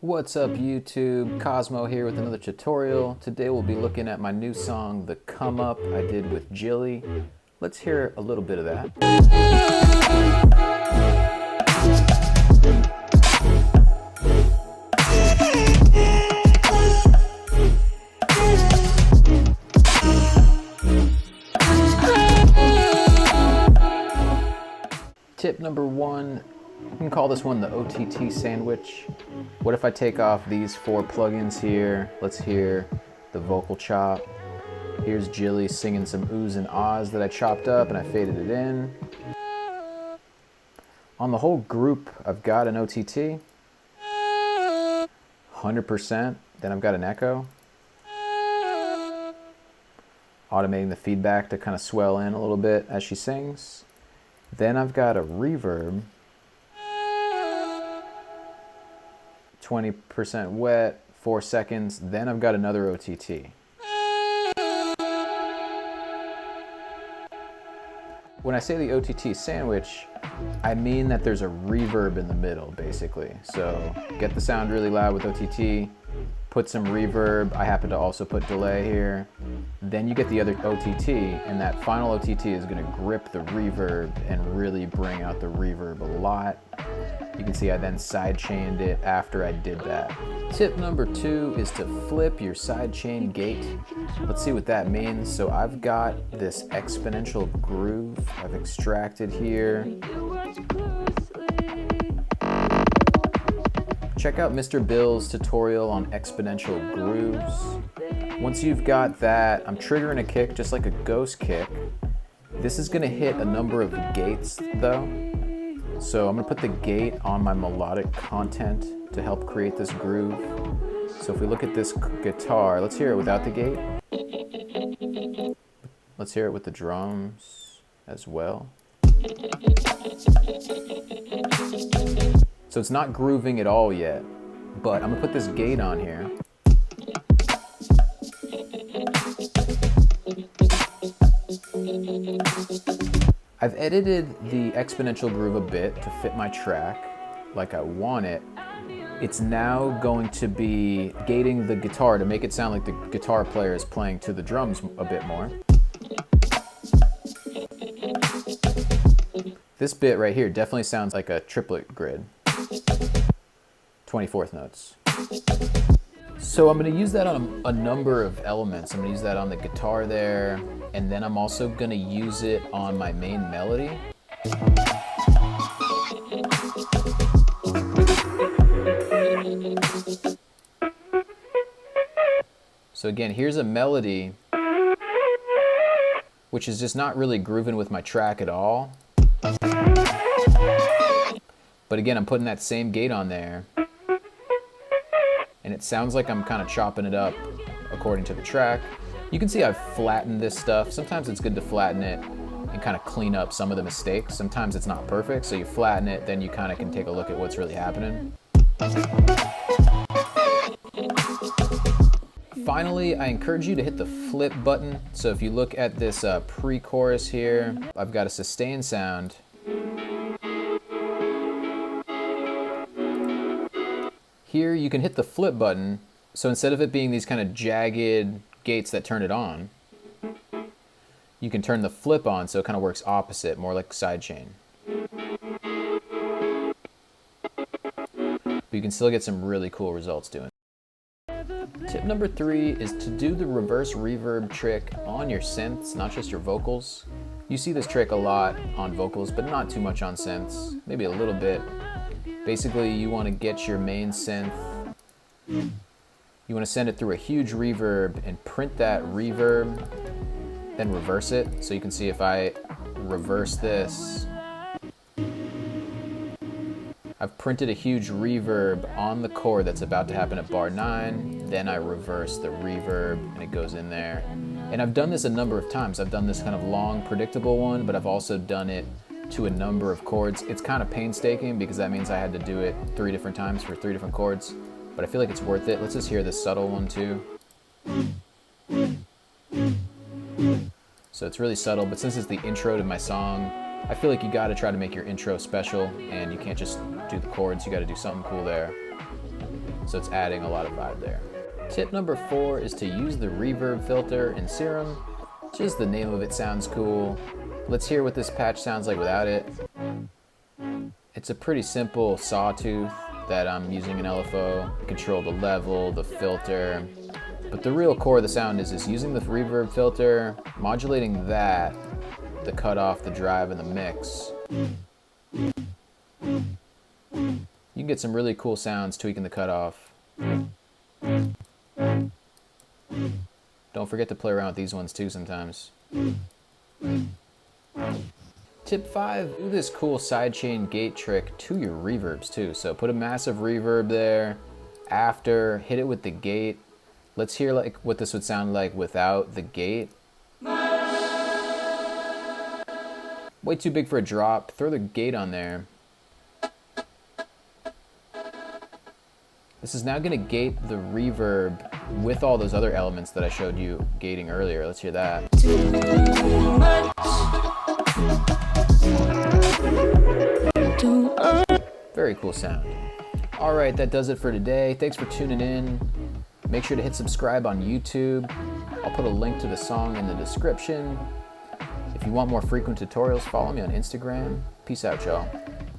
What's up YouTube? Cosmo here with another tutorial. Today we'll be looking at my new song, The Come Up, I did with Jilly. Let's hear a little bit of that. Tip number one, you can call this one the OTT sandwich. What if I take off these 4 plugins here? Let's hear the vocal chop. Here's Jilly singing some oohs and ahs that I chopped up and I faded it in. On the whole group, I've got an OTT, 100%, then I've got an echo. Automating the feedback to kind of swell in a little bit as she sings. Then I've got a reverb, 20% wet, 4 seconds. Then I've got another OTT. When I say the OTT sandwich, I mean that there's a reverb in the middle, basically. So get the sound really loud with OTT, put some reverb. I happen to also put delay here. Then you get the other OTT, and that final OTT is gonna grip the reverb and really bring out the reverb a lot. You can see I then sidechained it after I did that. Tip number 2 is to flip your sidechain gate. Let's see what that means. So I've got this exponential groove I've extracted here. Check out Mr. Bill's tutorial on exponential grooves. Once you've got that, I'm triggering a kick just like a ghost kick. This is gonna hit a number of gates though. So I'm gonna put the gate on my melodic content to help create this groove. So if we look at this guitar, let's hear it without the gate. Let's hear it with the drums as well. So it's not grooving at all yet, but I'm gonna put this gate on here. I've edited the exponential groove a bit to fit my track like I want it. It's now going to be gating the guitar to make it sound like the guitar player is playing to the drums a bit more. This bit right here definitely sounds like a triplet grid. 24th notes. So I'm going to use that on a number of elements. I'm going to use that on the guitar there, and then I'm also going to use it on my main melody. So again, here's a melody which is just not really grooving with my track at all. But again, I'm putting that same gate on there. And it sounds like I'm kind of chopping it up according to the track. You can see I've flattened this stuff. Sometimes it's good to flatten it and kind of clean up some of the mistakes. Sometimes it's not perfect, so you flatten it, then you kind of can take a look at what's really happening. Finally, I encourage you to hit the flip button. So if you look at this pre-chorus here, I've got a sustain sound. Here you can hit the flip button, so instead of it being these kind of jagged gates that turn it on, you can turn the flip on so it kind of works opposite, more like sidechain. But you can still get some really cool results doing it. Tip number 3 is to do the reverse reverb trick on your synths, not just your vocals. You see this trick a lot on vocals, but not too much on synths, maybe a little bit. Basically, you want to get your main synth, you want to send it through a huge reverb and print that reverb, then reverse it. So you can see if I reverse this, I've printed a huge reverb on the chord that's about to happen at bar 9, then I reverse the reverb and it goes in there. And I've done this a number of times. I've done this kind of long, predictable one, but I've also done it to a number of chords. It's kind of painstaking because that means I had to do it 3 different times for 3 different chords, but I feel like it's worth it. Let's just hear this subtle one too. So it's really subtle, but since it's the intro to my song, I feel like you gotta try to make your intro special and you can't just do the chords, you gotta do something cool there. so it's adding a lot of vibe there. Tip number 4 is to use the reverb filter in Serum. Just the name of it sounds cool. Let's hear what this patch sounds like without it. It's a pretty simple sawtooth that I'm using in LFO. Control the level, the filter. But the real core of the sound is just using the reverb filter, modulating that, the cutoff, the drive, and the mix. You can get some really cool sounds tweaking the cutoff. Don't forget to play around with these ones too sometimes. Tip 5, do this cool sidechain gate trick to your reverbs too. So put a massive reverb there, after, hit it with the gate. Let's hear like what this would sound like without the gate. Way too big for a drop, throw the gate on there. This is now gonna gate the reverb with all those other elements that I showed you gating earlier. Let's hear that. Very cool sound. All right, that does it for today. Thanks for tuning in. Make sure to hit subscribe on YouTube. I'll put a link to the song in the description. If you want more frequent tutorials, follow me on Instagram. Peace out, y'all.